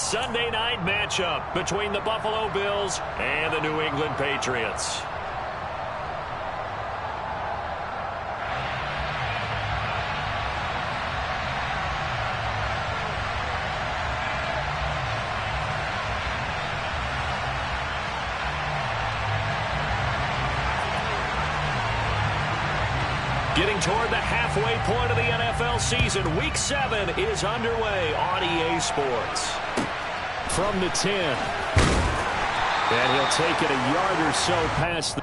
Sunday night matchup between the Buffalo Bills and the New England Patriots. Getting toward the halfway point of the NFL season, Week 7 is underway on EA Sports. From the 10. And he'll take it a yard or so past the...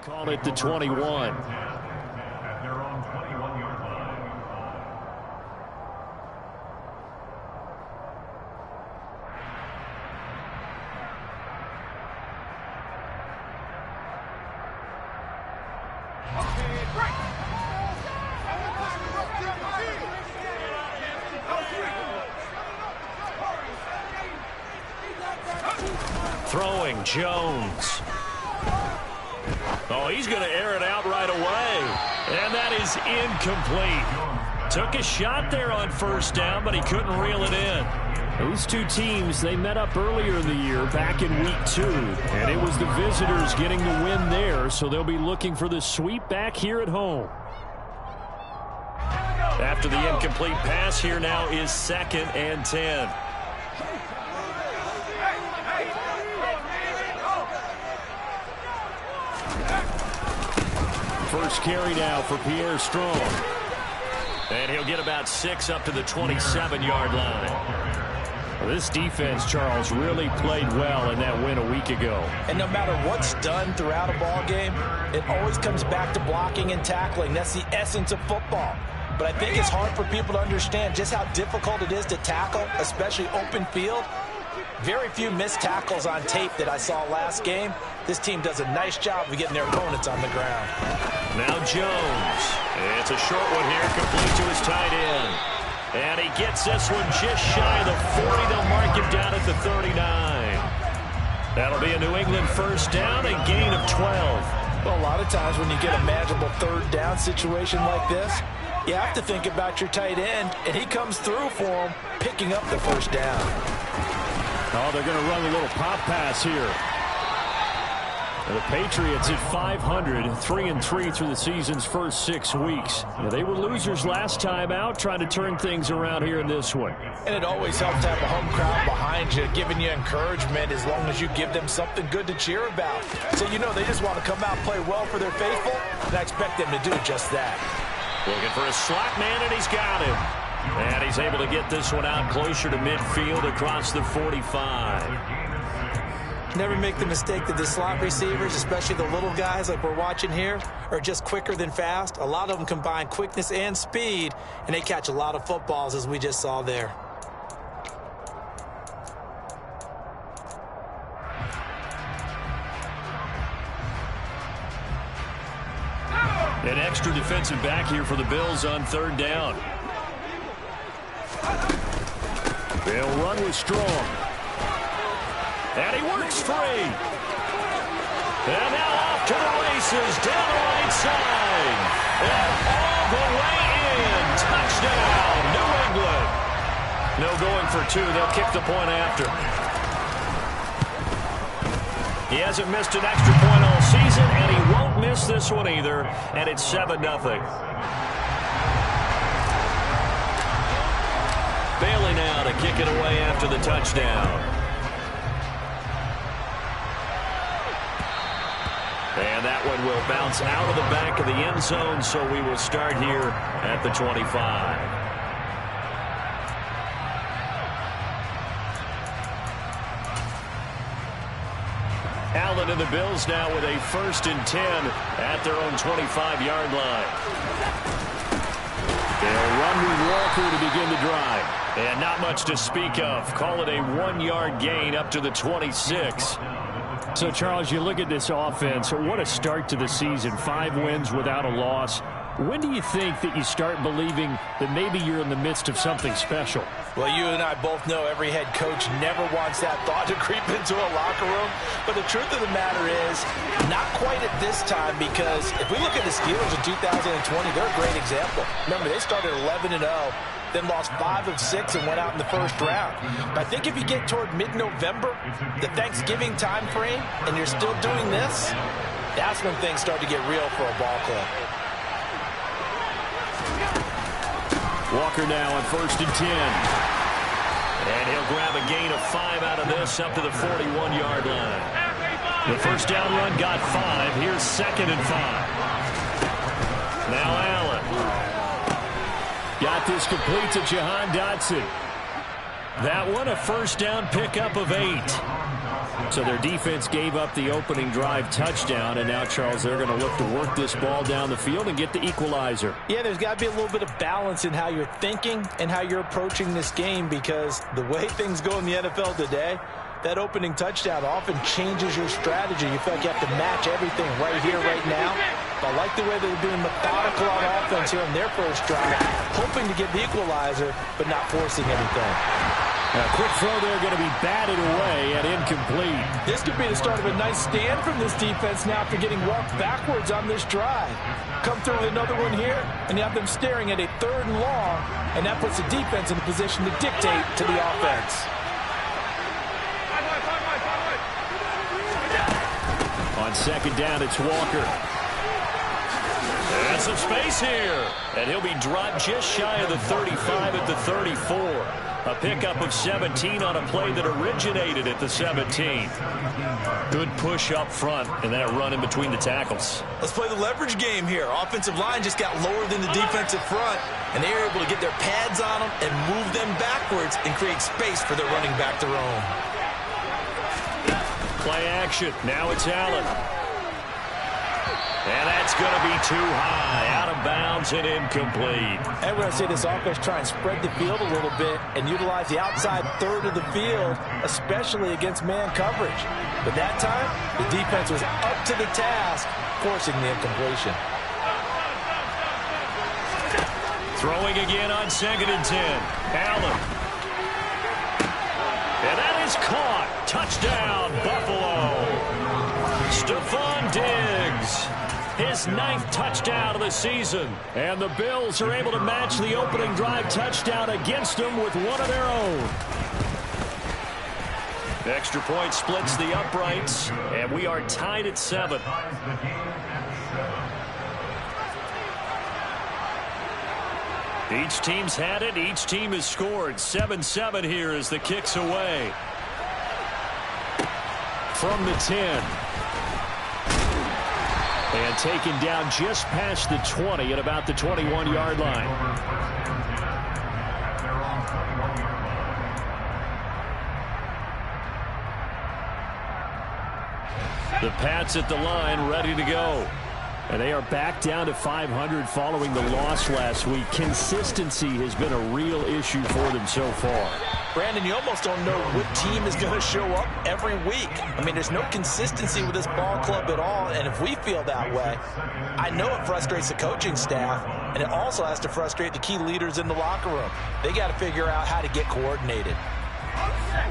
Call it the 21. At their own 21-yard line. Throwing Jones. Oh, he's going to air it out right away. And that is incomplete. Took a shot there on first down, but he couldn't reel it in. These two teams, they met up earlier in the year back in Week 2. And it was the visitors getting the win there, so they'll be looking for the sweep back here at home. After the incomplete pass, here now is 2nd and 10. First carry now for Pierre Strong. And he'll get about 6 up to the 27-yard line. Well, this defense, Charles, really played well in that win a week ago. And no matter what's done throughout a ball game, it always comes back to blocking and tackling. That's the essence of football. But I think it's hard for people to understand just how difficult it is to tackle, especially open field. Very few missed tackles on tape that I saw last game. This team does a nice job of getting their opponents on the ground. Now Jones. It's a short one here, complete to his tight end. And he gets this one just shy of the 40. They'll mark him down at the 39. That'll be a New England first down, a gain of 12. Well, a lot of times when you get a manageable third down situation like this, you have to think about your tight end, and he comes through for him, picking up the first down. Oh, they're going to run a little pop pass here. The Patriots at 500, 3-3 through the season's first 6 weeks. They were losers last time out, trying to turn things around here in this one. And it always helps to have a home crowd behind you, giving you encouragement as long as you give them something good to cheer about. So you know they just want to come out and play well for their faithful, and I expect them to do just that. Looking for a slot man, and he's got him. And he's able to get this one out closer to midfield across the 45. Never make the mistake that the slot receivers, especially the little guys like we're watching here, are just quicker than fast. A lot of them combine quickness and speed, and they catch a lot of footballs, as we just saw there. An extra defensive back here for the Bills on third down. They'll run with Strong. And he works free. And now off to the races down the right side. And all the way in. Touchdown, New England. No going for 2. They'll kick the point after. He hasn't missed an extra point all season, and he won't miss this one either. And it's 7-0. kick it away after the touchdown. And that one will bounce out of the back of the end zone, so we will start here at the 25. Allen and the Bills now with a 1st and 10 at their own 25-yard line. They'll run with Walker to begin the drive. And not much to speak of. Call it a 1-yard gain up to the 26. So, Charles, you look at this offense, what a start to the season. 5 wins without a loss. When do you think that you start believing that maybe you're in the midst of something special? Well, you and I both know every head coach never wants that thought to creep into a locker room. But the truth of the matter is, not quite at this time, because if we look at the Steelers in 2020, they're a great example. Remember, they started 11-0. Then lost 5 of 6 and went out in the first round. But I think if you get toward mid-November, the Thanksgiving time frame, and you're still doing this, that's when things start to get real for a ball club. Walker now on 1st and 10. And he'll grab a gain of 5 out of this up to the 41-yard line. The first down run got 5. Here's 2nd and 5. Now Allen. Got this complete to Jahan Dotson. That one a first down pickup of 8. So their defense gave up the opening drive touchdown, and now, Charles, they're going to look to work this ball down the field and get the equalizer. Yeah, there's got to be a little bit of balance in how you're thinking and how you're approaching this game, because the way things go in the NFL today, that opening touchdown often changes your strategy. You feel like you have to match everything right here, right now. But I like the way they're being methodical on offense here on their first drive, hoping to get the equalizer, but not forcing anything. A quick throw there going to be batted away and incomplete. This could be the start of a nice stand from this defense now after getting walked backwards on this drive. Come through with another one here, and you have them staring at a 3rd and long, and that puts the defense in a position to dictate to the offense. On 2nd down, it's Walker. And some space here. And he'll be dropped just shy of the 35 at the 34. A pickup of 17 on a play that originated at the 17. Good push up front, and that run in between the tackles. Let's play the leverage game here. Offensive line just got lower than the defensive front, and they were able to get their pads on them and move them backwards and create space for their running back to roam. Play action. Now it's Allen. And that's going to be too high. Out of bounds and incomplete. And we're going to see this offense try and spread the field a little bit and utilize the outside 3rd of the field, especially against man coverage. But that time, the defense was up to the task, forcing the incompletion. Throwing again on 2nd and 10. Allen. And that is caught. Touchdown, Buffalo. Stephon Diggs. His 9th touchdown of the season. And the Bills are able to match the opening drive touchdown against them with one of their own. Extra point splits the uprights, and we are tied at 7. Each team's had it. Each team has scored. 7-7 here as the kick's away. From the 10. And taken down just past the 20 at about the 21-yard line. The Pats at the line, ready to go. And they are back down to 500 following the loss last week. Consistency has been a real issue for them so far. Brandon, you almost don't know what team is going to show up every week. I mean, there's no consistency with this ball club at all, and if we feel that way, I know it frustrates the coaching staff, and it also has to frustrate the key leaders in the locker room. They got to figure out how to get coordinated.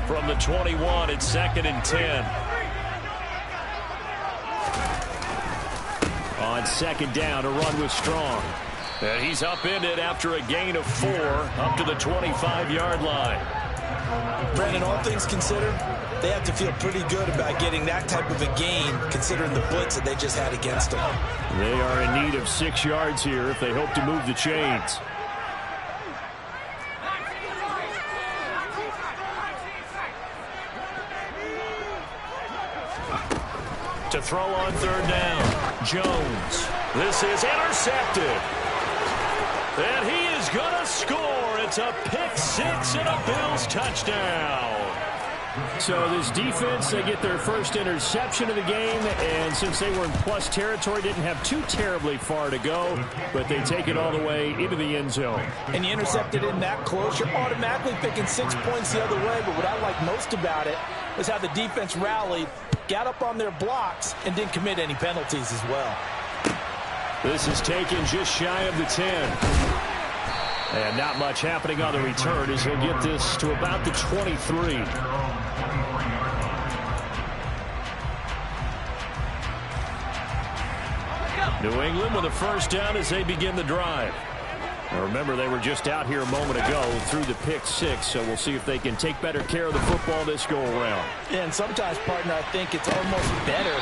From the 21, it's 2nd and 10. On 2nd down, a run with Strong. And he's upended after a gain of 4 up to the 25-yard line. Brandon, all things considered, they have to feel pretty good about getting that type of a gain, considering the blitz that they just had against them. They are in need of 6 yards here if they hope to move the chains. To throw on third down, Jones. This is intercepted. And he is going to score. It's a pick six and a Bills touchdown. So this defense, they get their first interception of the game, and since they were in plus territory, didn't have too terribly far to go, but they take it all the way into the end zone. And you intercepted in that close, you're automatically picking 6 points the other way, but what I like most about it is how the defense rallied, got up on their blocks, and didn't commit any penalties as well. This is taken just shy of the 10. And not much happening on the return as he'll get this to about the 23. New England with a first down as they begin the drive. Now remember, they were just out here a moment ago through the pick six, so we'll see if they can take better care of the football this go around. And sometimes, partner, I think it's almost better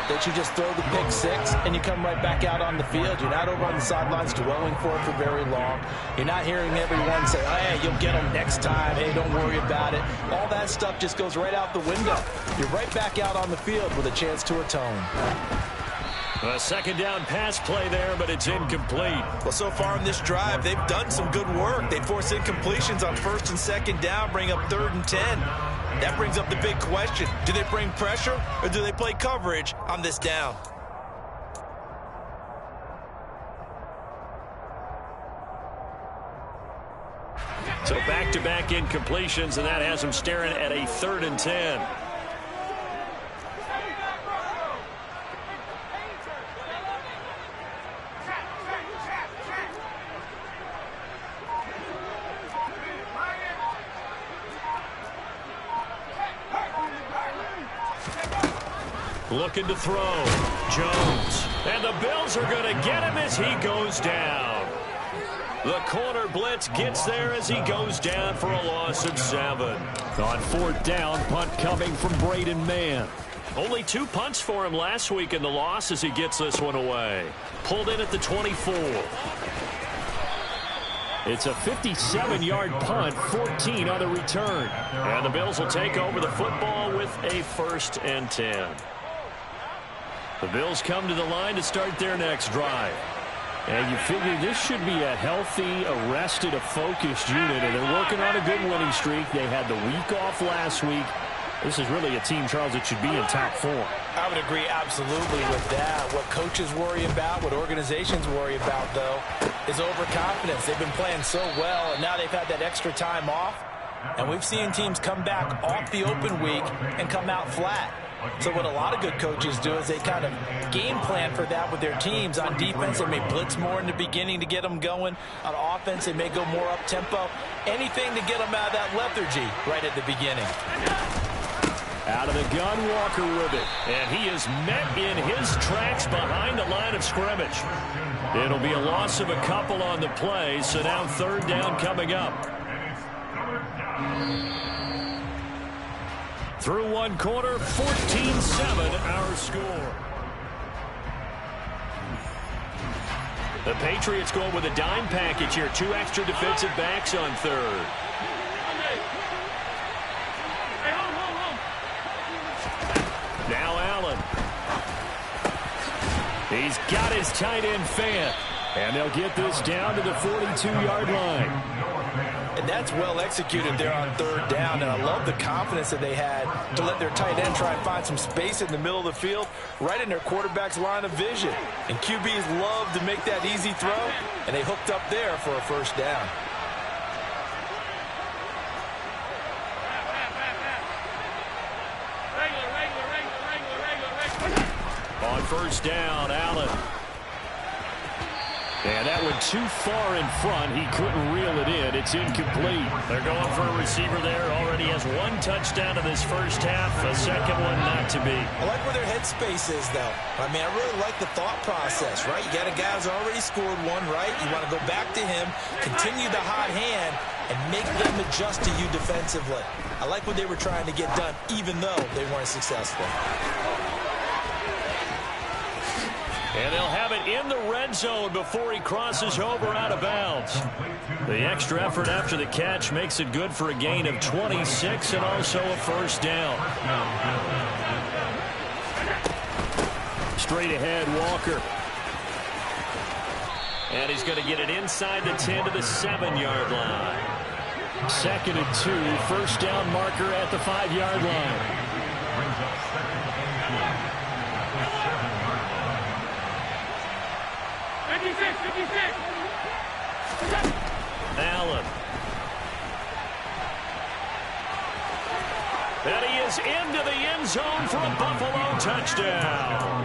that you just throw the pick six and you come right back out on the field. You're not over on the sidelines dwelling for it for very long. You're not hearing everyone say, oh, hey, you'll get them next time. Hey, don't worry about it. All that stuff just goes right out the window. You're right back out on the field with a chance to atone. A second down pass play there, but it's incomplete. Well, so far in this drive, they've done some good work. They force incompletions on first and second down, bring up 3rd and 10. That brings up the big question. Do they bring pressure or do they play coverage on this down? So back-to-back incompletions, and that has them staring at a 3rd and 10. Looking to throw. Jones. And the Bills are going to get him as he goes down. The corner blitz gets there as he goes down for a loss of 7. On 4th down, punt coming from Braden Mann. Only 2 punts for him last week in the loss as he gets this one away. Pulled in at the 24. It's a 57-yard punt, 14 on the return. And the Bills will take over the football with a 1st and 10. The Bills come to the line to start their next drive. And you figure this should be a healthy, arrested, a focused unit, and they're working on a good winning streak. They had the week off last week. This is really a team, Charles, that should be in top 4. I would agree absolutely with that. What coaches worry about, what organizations worry about, though, is overconfidence. They've been playing so well, and now they've had that extra time off. And we've seen teams come back off the open week and come out flat. So what a lot of good coaches do is they kind of game plan for that with their teams. On defense, they may blitz more in the beginning to get them going. On offense, they may go more up-tempo. Anything to get them out of that lethargy right at the beginning. Out of the gun, Walker with it. And he is met in his tracks behind the line of scrimmage. It'll be a loss of a couple on the play, so now 3rd down coming up. Through 1 quarter, 14-7 our score. The Patriots going with a dime package here. 2 extra defensive backs on 3rd. Now Allen. He's got his tight end fan. And they'll get this down to the 42-yard line. And that's well executed there on 3rd down. And I love the confidence that they had to let their tight end try and find some space in the middle of the field, right in their quarterback's line of vision. And QBs love to make that easy throw, and they hooked up there for a 1st down. On 1st down, Allen. And that went too far in front. He couldn't reel it in. It's incomplete. They're going for a receiver there. Already has 1 touchdown in this first half. A second one not to be. I like where their headspace is, though. I mean, I really like the thought process, right? You got a guy who's already scored 1, right? You want to go back to him, continue the hot hand, and make them adjust to you defensively. I like what they were trying to get done, even though they weren't successful. And they'll have it in the red zone before he crosses over out of bounds. The extra effort after the catch makes it good for a gain of 26 and also a 1st down. straight ahead, Walker. And he's going to get it inside the 10 to the 7-yard line. 2nd and 2, first down marker at the 5-yard line. Brings up 2nd and 2 at the 7-yard line. 56. Allen. And he is into the end zone for a Buffalo touchdown.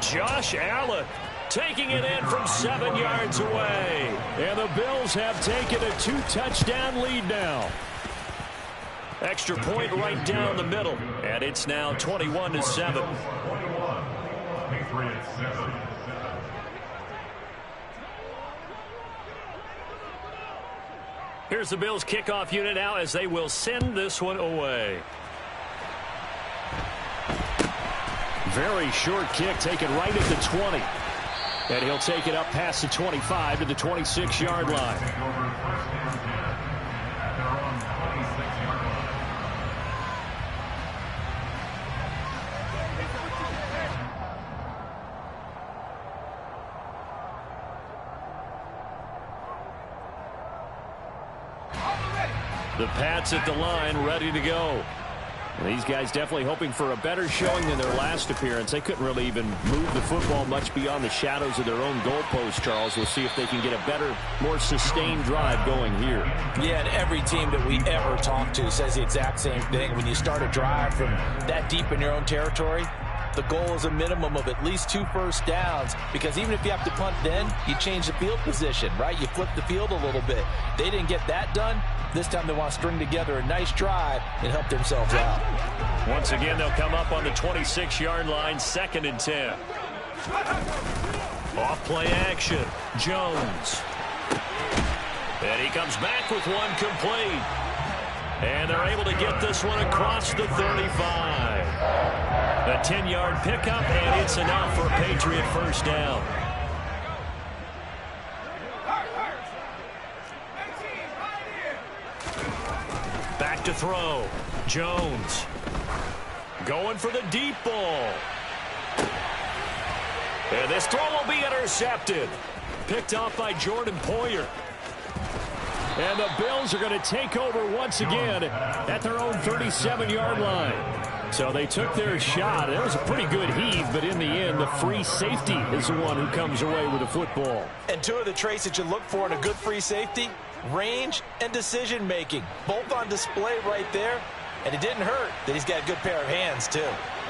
Josh Allen taking it in from 7 yards away. And the Bills have taken a 2-touchdown lead now. Extra point right down the middle. And it's now 21-7. 21. Patriots 7. Here's the Bills kickoff unit now as they will send this one away. Very short kick taken right at the 20. And he'll take it up past the 25 to the 26-yard line. The Pats at the line, ready to go. And these guys definitely hoping for a better showing than their last appearance. They couldn't really even move the football much beyond the shadows of their own goalpost, Charles. We'll see if they can get a better, more sustained drive going here. Yeah, and every team that we ever talk to says the exact same thing. When you start a drive from that deep in your own territory, the goal is a minimum of at least 2 first downs, because even if you have to punt then, you change the field position, right? You flip the field a little bit. They didn't get that done. This time they want to string together a nice drive and help themselves out. Once again, they'll come up on the 26-yard line, 2nd and 10. Off play action, Jones. And he comes back with one complete. And they're able to get this one across the 35. A 10-yard pickup, and it's enough for a Patriot first down. Back to throw. Jones. Going for the deep ball. And this throw will be intercepted. Picked off by Jordan Poyer. And the Bills are going to take over once again at their own 37-yard line. So they took their shot. It was a pretty good heave, but in the end, the free safety is the one who comes away with the football. And 2 of the traits that you look for in a good free safety, range and decision-making, both on display right there. And it didn't hurt that he's got a good pair of hands, too.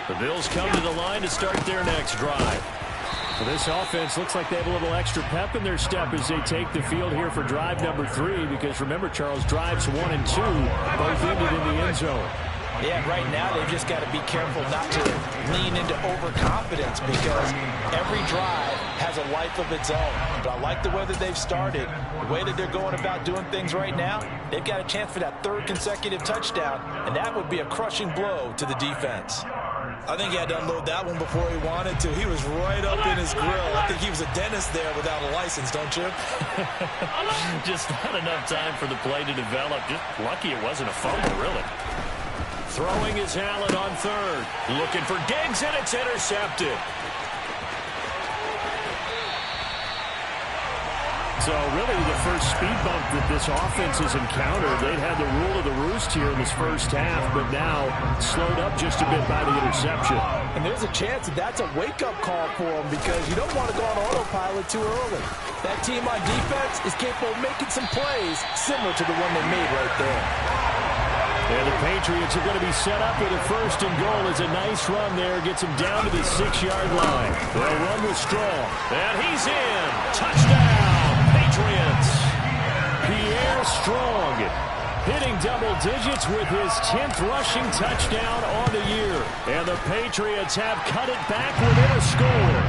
The Bills come to the line to start their next drive. So this offense looks like they have a little extra pep in their step as they take the field here for drive number 3, because remember, Charles, drives 1 and 2 both ended in the end zone. Yeah, right now they've just got to be careful not to lean into overconfidence, because every drive has a life of its own. But I like the way that they've started, the way that they're going about doing things right now. They've got a chance for that 3rd consecutive touchdown, and that would be a crushing blow to the defense. I think he had to unload that one before he wanted to. He was right up in his grill. I think he was a dentist there without a license, don't you? Just not enough time for the play to develop. Just lucky it wasn't a fumble, really. Throwing is Allen on 3rd. Looking for Diggs, and it's intercepted. So really the first speed bump that this offense has encountered. They'd had the rule of the roost here in this first half, but now slowed up just a bit by the interception. And there's a chance that that's a wake-up call for them, because you don't want to go on autopilot too early. That team on defense is capable of making some plays similar to the one they made right there. And the Patriots are going to be set up with a 1st and goal as a nice run there gets them down to the 6-yard line. They'll run with Strong. And he's in. Touchdown, Patriots. Pierre Strong hitting double digits with his 10th rushing touchdown on the year. And the Patriots have cut it back within a score.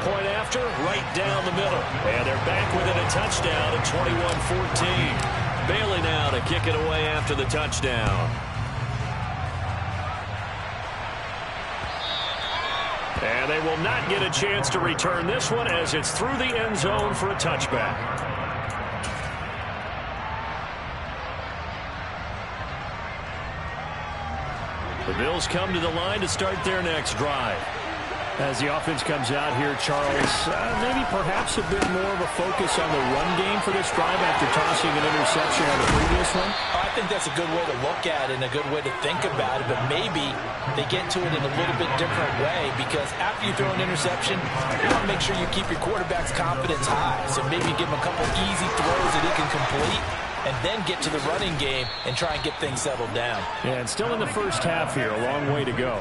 Point after, right down the middle. And they're back within a touchdown at 21-14. Bailey now to kick it away after the touchdown. And they will not get a chance to return this one as it's through the end zone for a touchback. The Bills come to the line to start their next drive. As the offense comes out here, Charles, maybe perhaps a bit more of a focus on the run game for this drive after tossing an interception on the previous one? I think that's a good way to look at it and a good way to think about it, but maybe they get to it in a little bit different way, because after you throw an interception, you want to make sure you keep your quarterback's confidence high. So maybe give him a couple easy throws that he can complete, and then get to the running game and try and get things settled down. Yeah, and still in the first half here, a long way to go.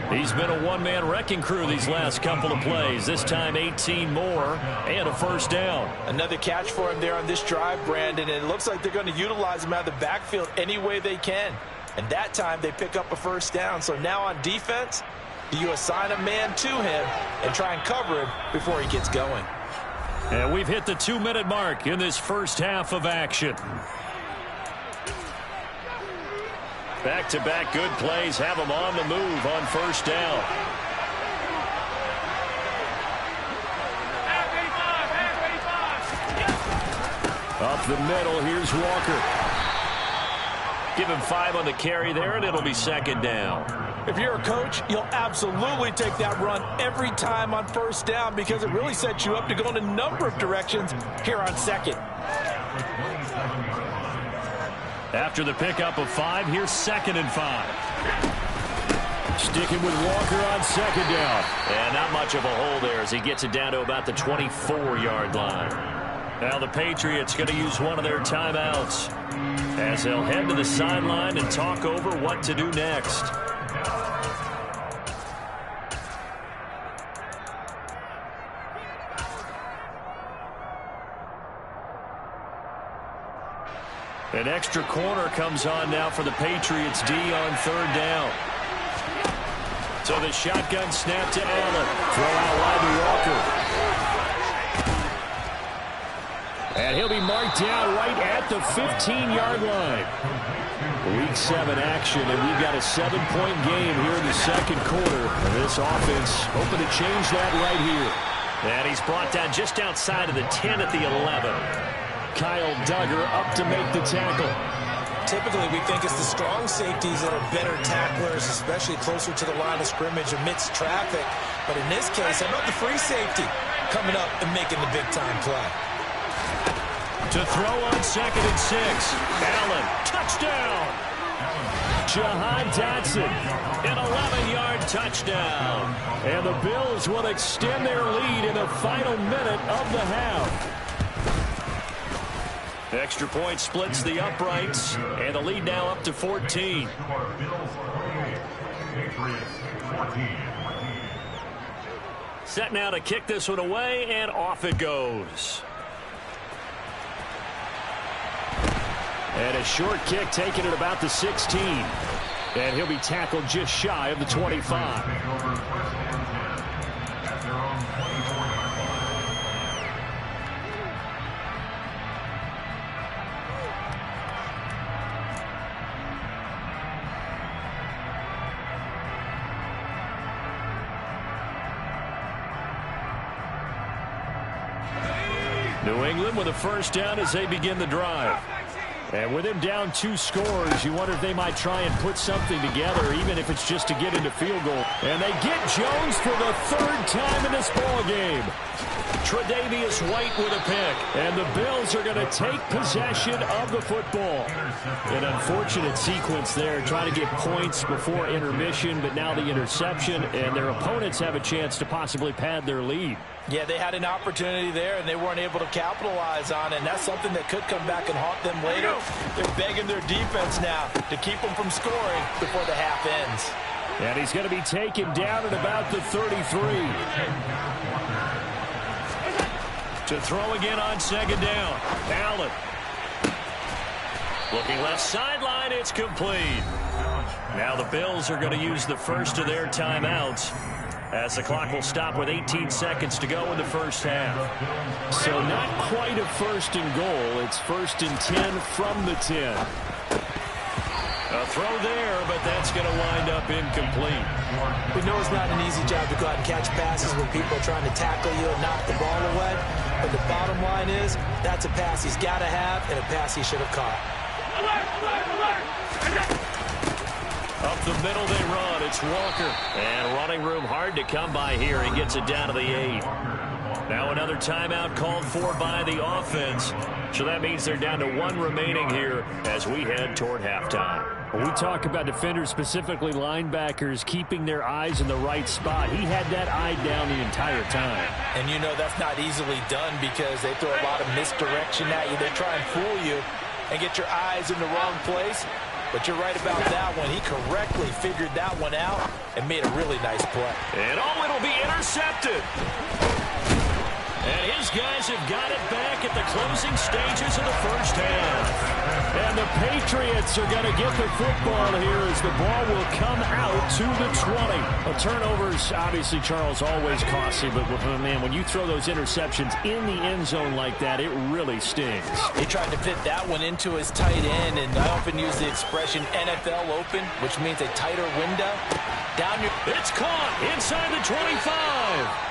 He's been a one-man wrecking crew these last couple of plays. This time 18 more and a first down. Another catch for him there on this drive, Brandon, and it looks like they're going to utilize him out of the backfield any way they can. And that time they pick up a first down. So now on defense, do you assign a man to him and try and cover him before he gets going? And we've hit the 2-minute mark in this first half of action. Back-to-back good plays have them on the move on first down. Up the middle, here's Walker. Give him 5 on the carry there, and it'll be second down. If you're a coach, you'll absolutely take that run every time on first down, because it really sets you up to go in a number of directions here on second. After the pickup of 5, here's 2nd and 5. Sticking with Walker on second down. And not much of a hole there as he gets it down to about the 24-yard line. Now the Patriots going to use one of their timeouts as they'll head to the sideline and talk over what to do next. An extra corner comes on now for the Patriots D on third down. So the shotgun snap to Allen. Throw out wide to Walker. And he'll be marked down right at the 15-yard line. Week 7 action, and we've got a 7-point game here in the second quarter. And this offense hoping to change that right here. And he's brought down just outside of the 10 at the 11. Kyle Duggar up to make the tackle. Typically, we think it's the strong safeties that are better tacklers, especially closer to the line of scrimmage amidst traffic. But in this case, how about the free safety coming up and making the big-time play? To throw on 2nd and 6. Allen, touchdown. Jahan Dotson, an 11-yard touchdown. And the Bills will extend their lead in the final minute of the half. Extra point splits the uprights, and the lead now up to 14. Set now to kick this one away, and off it goes. And a short kick taken at about the 16. And he'll be tackled just shy of the 25. New England with a first down as they begin the drive. And with him down 2 scores, you wonder if they might try and put something together, even if it's just to get into field goal. And they get Jones for the 3rd time in this ball game. Tre'Davious White with a pick. And the Bills are going to take possession of the football. An unfortunate sequence there, trying to get points before intermission, but now the interception, and their opponents have a chance to possibly pad their lead. Yeah, they had an opportunity there, and they weren't able to capitalize on it, and that's something that could come back and haunt them later. They're begging their defense now to keep them from scoring before the half ends. And he's going to be taken down at about the 33. To throw again on 2nd down. Allen. Looking left sideline, it's complete. Now the Bills are going to use the first of their timeouts, as the clock will stop with 18 seconds to go in the first half. So not quite a 1st and goal. It's 1st and 10 from the 10. A throw there, but that's going to wind up incomplete. We know it's not an easy job to go out and catch passes when people are trying to tackle you and knock the ball away. But the bottom line is, that's a pass he's got to have and a pass he should have caught. Up the middle they run. It's Walker. And running room hard to come by here. He gets it down to the 8. Now another timeout called for by the offense. So that means they're down to 1 remaining here as we head toward halftime. When we talk about defenders, specifically linebackers, keeping their eyes in the right spot. He had that eye down the entire time. And you know that's not easily done because they throw a lot of misdirection at you. They try and fool you and get your eyes in the wrong place. But you're right about that one. He correctly figured that one out and made a really nice play. And it'll be intercepted. And his guys have got it back at the closing stages of the first half. And the Patriots are going to get the football here as the ball will come out to the 20. Well, turnovers, obviously, Charles, always costly. But, man, when you throw those interceptions in the end zone like that, it really stings. He tried to fit that one into his tight end, and I often use the expression NFL open, which means a tighter window. It's caught inside the 25.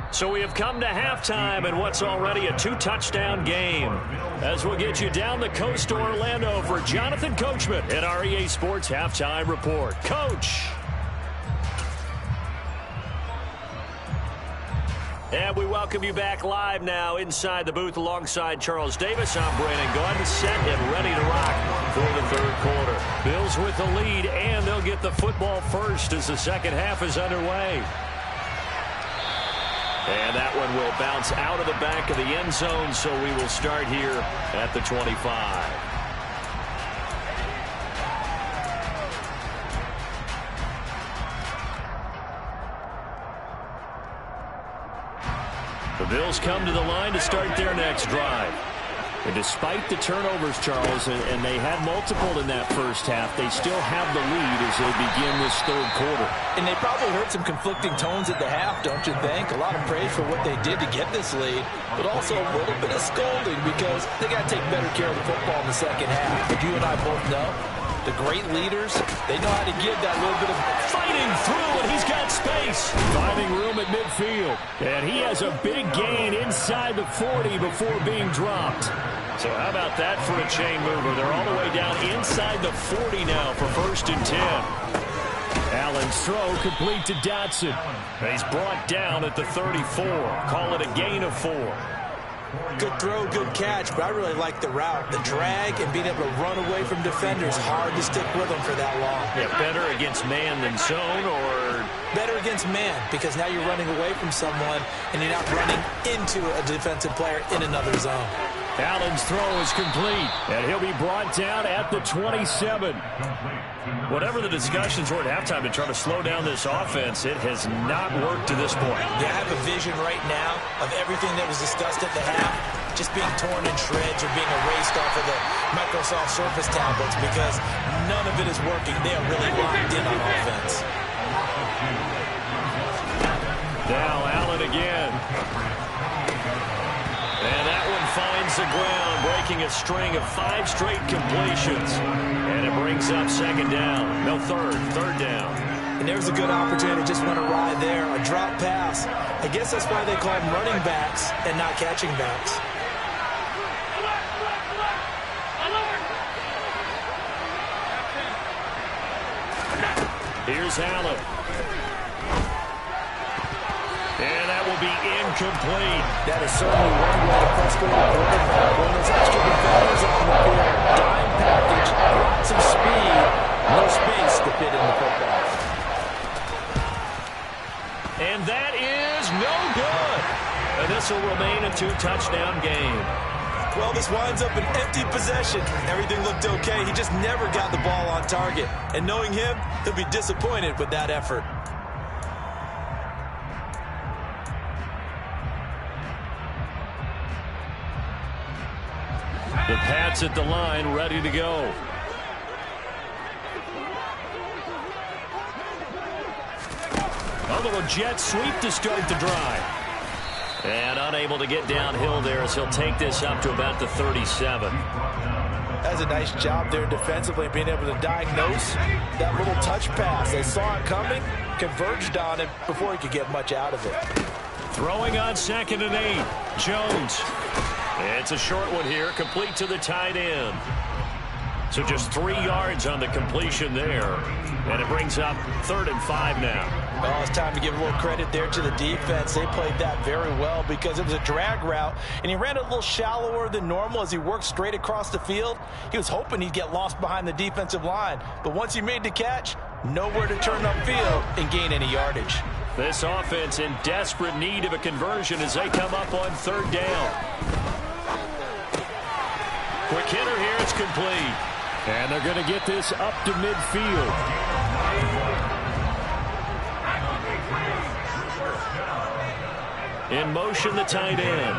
So we have come to halftime in what's already a 2-touchdown game. As we'll get you down the coast to Orlando for Jonathan Coachman at our EA Sports Halftime Report. Coach. And we welcome you back live now inside the booth alongside Charles Davis. I'm Brandon Gunn, set and ready to rock for the third quarter. Bills with the lead, and they'll get the football first as the second half is underway. And that one will bounce out of the back of the end zone, so we will start here at the 25. The Bills come to the line to start their next drive. And despite the turnovers, Charles, and they had multiple in that first half, they still have the lead as they begin this third quarter. And they probably heard some conflicting tones at the half, don't you think? A lot of praise for what they did to get this lead, but also a little bit of scolding because they got to take better care of the football in the second half. But you and I both know the great leaders, they know how to give that little bit of fighting through, and he's got space. Finding room at midfield. And he has a big gain inside the 40 before being dropped. So how about that for a chain mover? They're all the way down inside the 40 now for 1st and 10. Allen's throw complete to Dotson. He's brought down at the 34. Call it a gain of 4. Good throw, good catch, but I really like the route. The drag and being able to run away from defenders, hard to stick with them for that long. Yeah, better against man than zone, or? Better against man, because now you're running away from someone and you're not running into a defensive player in another zone. Allen's throw is complete, and he'll be brought down at the 27. Whatever the discussions were at halftime to try to slow down this offense, it has not worked to this point. Yeah, I have a vision right now of everything that was discussed at the half just being torn in shreds or being erased off of the Microsoft Surface tablets because none of it is working. They are really locked in on offense. Now Allen again. And that one finds the ground, breaking a string of 5 straight completions. And it brings up second down. No, third down. And there's a good opportunity. Just went awry there. A drop pass. I guess that's why they call them running backs and not catching backs. Here's Allen. And that will be incomplete. That is certainly one way to frustrate a quarterback. When there's extra defenders on the field, dime package, lots of speed, no space to fit in the football. And that is no good. And this will remain a 2-touchdown game. Well, this winds up an empty possession. Everything looked okay. He just never got the ball on target. And knowing him, he'll be disappointed with that effort. The Pats at the line, ready to go. A little jet sweep to start the drive. And unable to get downhill there as he'll take this up to about the 37. That's a nice job there defensively, being able to diagnose that little touch pass. They saw it coming, converged on it before he could get much out of it. Throwing on 2nd and 8. Jones. It's a short one here, complete to the tight end. So just 3 yards on the completion there. And it brings up 3rd and 5 now. Well, it's time to give a little credit there to the defense. They played that very well because it was a drag route, and he ran it a little shallower than normal as he worked straight across the field. He was hoping he'd get lost behind the defensive line, but once he made the catch, nowhere to turn upfield and gain any yardage. This offense in desperate need of a conversion as they come up on 3rd down. Quick hitter here, it's complete. And they're going to get this up to midfield. In motion, the tight end.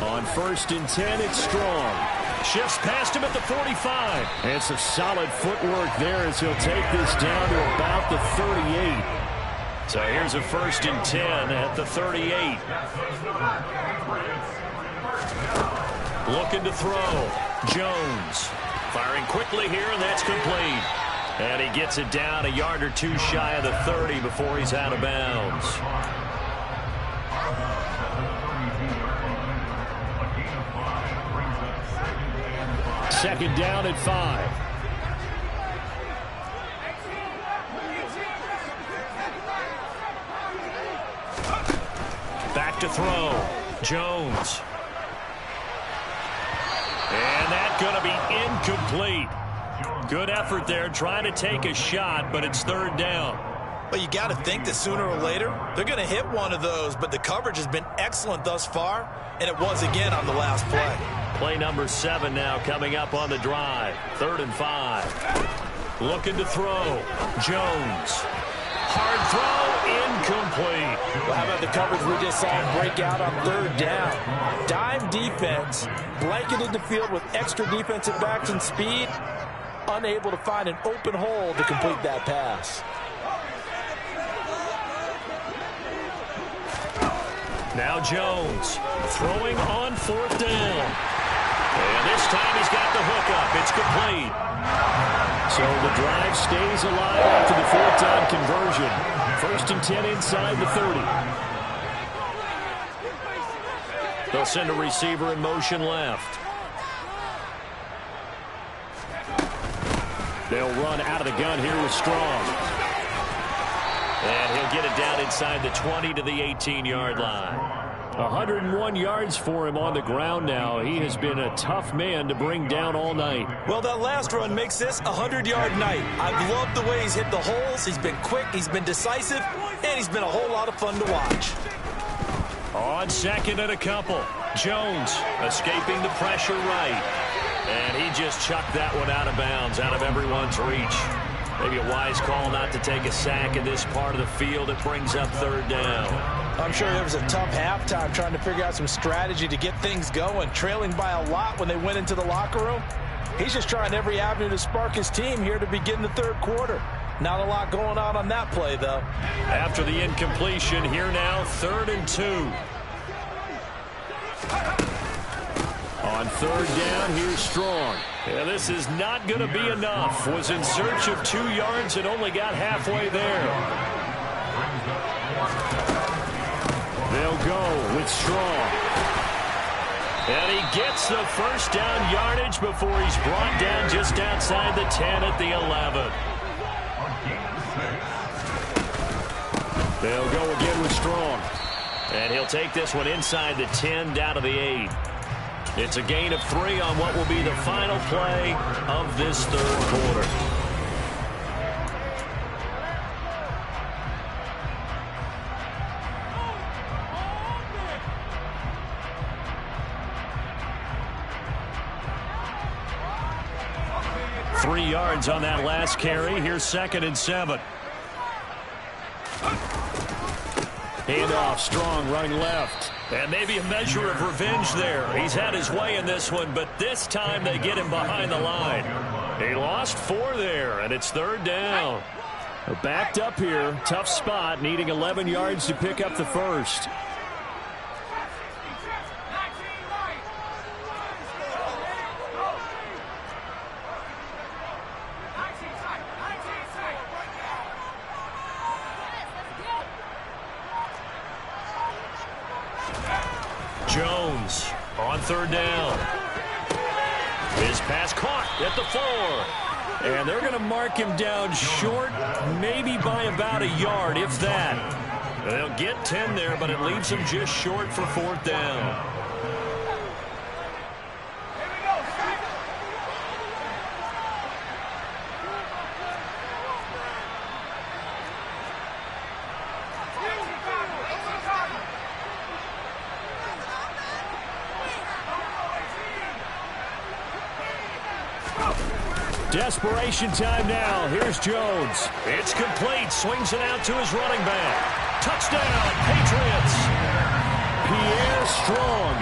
On 1st and 10, it's Strong. Shifts past him at the 45. And some solid footwork there as he'll take this down to about the 38. So here's a 1st and 10 at the 38. Looking to throw. Jones. Firing quickly here, and that's complete. And he gets it down a yard or 2 shy of the 30 before he's out of bounds. Second down at 5. Back to throw. Jones. And that's going to be incomplete. Good effort there trying to take a shot, but it's 3rd down. Well, you got to think that sooner or later they're going to hit one of those, but the coverage has been excellent thus far, and it was again on the last play. Play number 7 now coming up on the drive. 3rd and 5. Looking to throw. Jones. Hard throw, incomplete. Well, how about the coverage we just saw break out on 3rd down? Dime defense, blanketed the field with extra defensive backs and speed, unable to find an open hole to complete that pass. Now Jones throwing on 4th down. And this time he's got the hook up. It's complete. So the drive stays alive after the 4th down conversion. 1st and 10 inside the 30. They'll send a receiver in motion left. They'll run out of the gun here with Strong. And he'll get it down inside the 20 to the 18-yard line. 101 yards for him on the ground now. He has been a tough man to bring down all night. Well, that last run makes this a 100-yard night. I've loved the way he's hit the holes. He's been quick, he's been decisive, and he's been a whole lot of fun to watch. On 2nd and a couple. Jones escaping the pressure right. And he just chucked that one out of bounds, out of everyone's reach. Maybe a wise call not to take a sack in this part of the field. It brings up 3rd down. I'm sure there was a tough halftime trying to figure out some strategy to get things going, trailing by a lot when they went into the locker room. He's just trying every avenue to spark his team here to begin the 3rd quarter. Not a lot going on that play, though. After the incompletion, here now, 3rd and 2. On 3rd down, here's Strong. Yeah, this is not going to be enough. Was in search of 2 yards and only got halfway there. They'll go with Strong. And he gets the 1st down yardage before he's brought down just outside the 10 at the 11. They'll go again with Strong. And he'll take this one inside the 10 down to the 8. It's a gain of 3 on what will be the final play of this 3rd quarter. Three yards on that last carry. Here's 2nd and 7. Handoff, Strong running left. And maybe a measure of revenge there. He's had his way in this one, but this time they get him behind the line. He lost 4 there, and it's 3rd down. They're backed up here. Tough spot, needing 11 yards to pick up the 1st. Jones on third down. His pass caught at the 4. And they're going to mark him down short, maybe by about a yard, if that. They'll get 10 there, but it leaves them just short for fourth down. Desperation time now. Here's Jones. It's complete. Swings it out to his running back. Touchdown, Patriots. Pierre Strong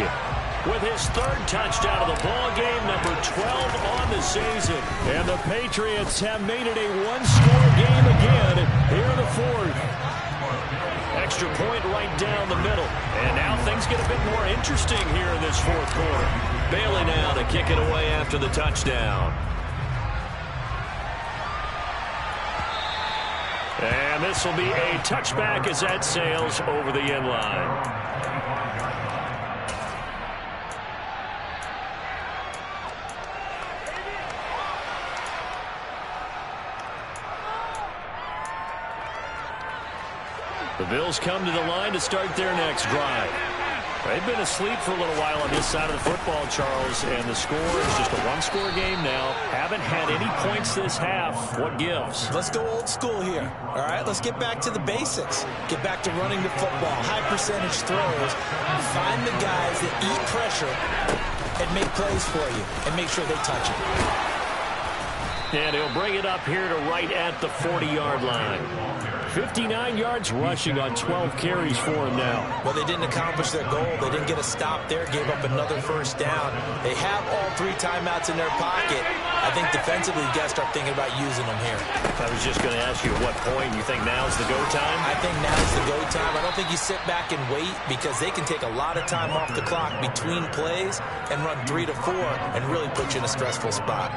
with his third touchdown of the ball game, number 12 on the season. And the Patriots have made it a one-score game again here in the fourth. Extra point right down the middle. And now things get a bit more interesting here in this fourth quarter. Bailey now to kick it away after the touchdown. And this will be a touchback as that sails over the end line. The Bills come to the line to start their next drive. They've been asleep for a little while on this side of the football, Charles, and the score is just a one-score game now. Haven't had any points this half. What gives? Let's go old school here. All right, let's get back to the basics. Get back to running the football, high percentage throws. Find the guys that eat pressure and make plays for you and make sure they touch it. And he'll bring it up here to right at the 40-yard line. 59 yards rushing on 12 carries for him now. Well, they didn't accomplish their goal. They didn't get a stop there, gave up another first down. They have all 3 timeouts in their pocket. I think defensively, you guys start thinking about using them here. I was just going to ask you at what point you think now's the go time? I think now's the go time. I don't think you sit back and wait because they can take a lot of time off the clock between plays and run 3 to 4 and really put you in a stressful spot.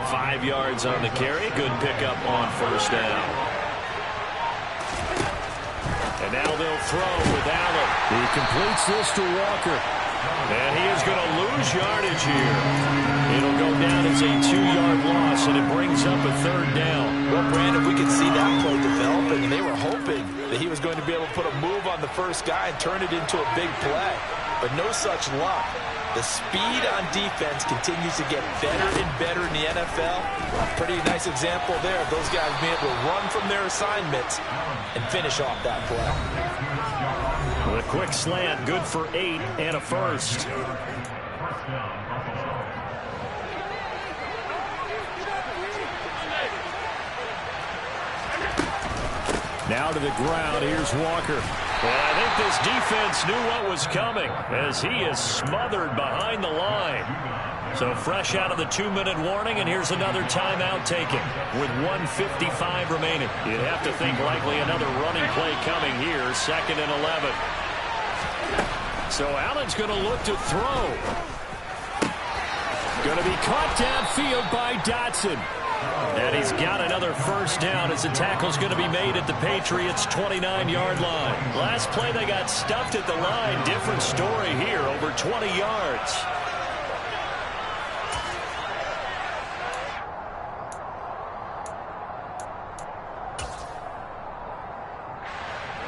5 yards on the carry. Good pickup on first down. And now they'll throw with Allen. He completes this to Walker. And he is going to lose yardage here. It'll go down as a 2-yard loss, and it brings up a third down. Well, Brandon, we could see that play developing, and they were hoping that he was going to be able to put a move on the first guy and turn it into a big play. But no such luck. The speed on defense continues to get better and better in the NFL. Pretty nice example there of those guys being able to run from their assignments and finish off that play. With a quick slant, good for 8 and a first. Now to the ground. Here's Walker. Well, I think this defense knew what was coming as he is smothered behind the line. So fresh out of the 2-minute warning, and here's another timeout taken with 1:55 remaining. You'd have to think likely another running play coming here, 2nd and 11. So Allen's going to look to throw. Going to be caught downfield by Dotson. And he's got another first down as the tackle's going to be made at the Patriots' 29-yard line. Last play they got stuffed at the line. Different story here, over 20 yards.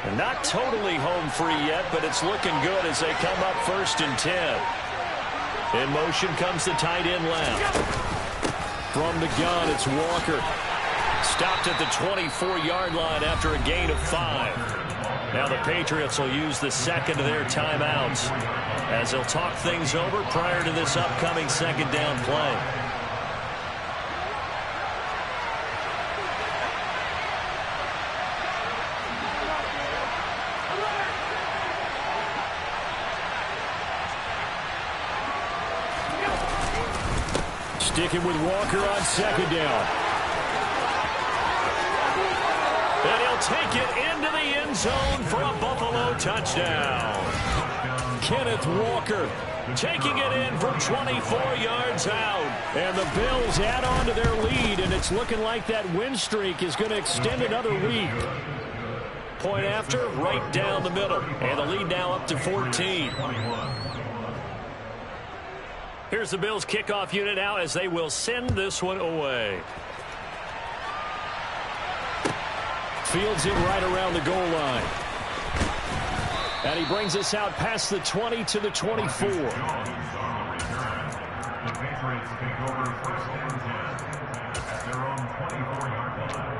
And not totally home free yet, but it's looking good as they come up 1st and 10. In motion comes the tight end left. From the gun, it's Walker. Stopped at the 24-yard line after a gain of 5. Now the Patriots will use the second of their timeouts as they'll talk things over prior to this upcoming 2nd down play. Sticking with Walker on 2nd down. And he'll take it into the end zone for a Buffalo touchdown. Kenneth Walker taking it in from 24 yards out. And the Bills add on to their lead, and it's looking like that win streak is going to extend another week. point after, right down the middle. And the lead now up to 14. Here's the Bills kickoff unit now as they will send this one away. Fields it right around the goal line. And he brings us out past the 20 to the 24. The Patriots take over first and 10 at their own 24-yard line.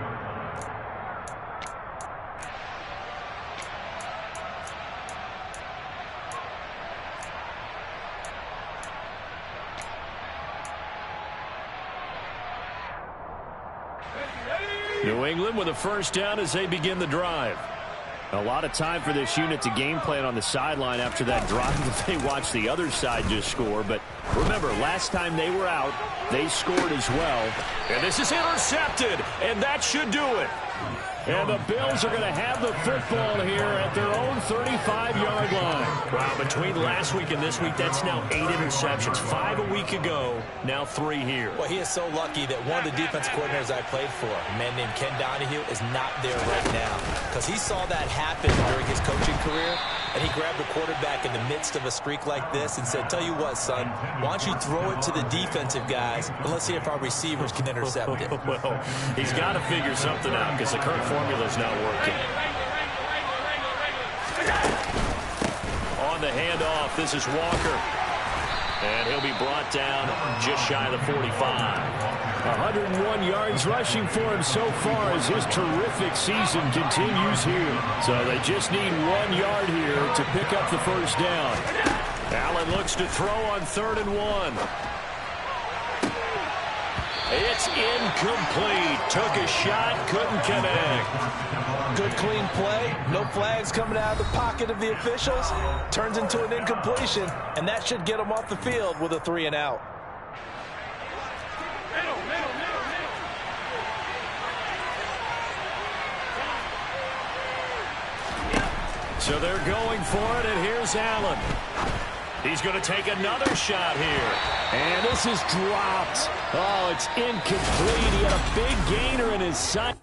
New England with a first down as they begin the drive. A lot of time for this unit to game plan on the sideline after that drive that they watched the other side just score. But remember, last time they were out, they scored as well. And this is intercepted, and that should do it. And the Bills are going to have the football here at their own 35-yard line. Wow, between last week and this week, that's now 8 interceptions. 5 a week ago, now 3 here. Well, he is so lucky that one of the defense coordinators I played for, a man named Ken Donahue, is not there right now. Because he saw that happen during his coaching career, and he grabbed the quarterback in the midst of a streak like this and said, tell you what, son, why don't you throw it to the defensive guys, and let's see if our receivers can intercept it. Well, he's got to figure something out because the current formula's not working. On the handoff, this is Walker. And he'll be brought down just shy of the 45. 101 yards rushing for him so far as his terrific season continues here. So they just need 1 yard here to pick up the first down. Allen looks to throw on 3rd and 1. It's incomplete. Took a shot, couldn't connect. Good clean play. No flags coming out of the pocket of the officials. Turns into an incompletion, and that should get him off the field with a 3 and out. So they're going for it, and here's Allen. He's going to take another shot here. And this is dropped. Oh, it's incomplete. He had a big gainer in his sight.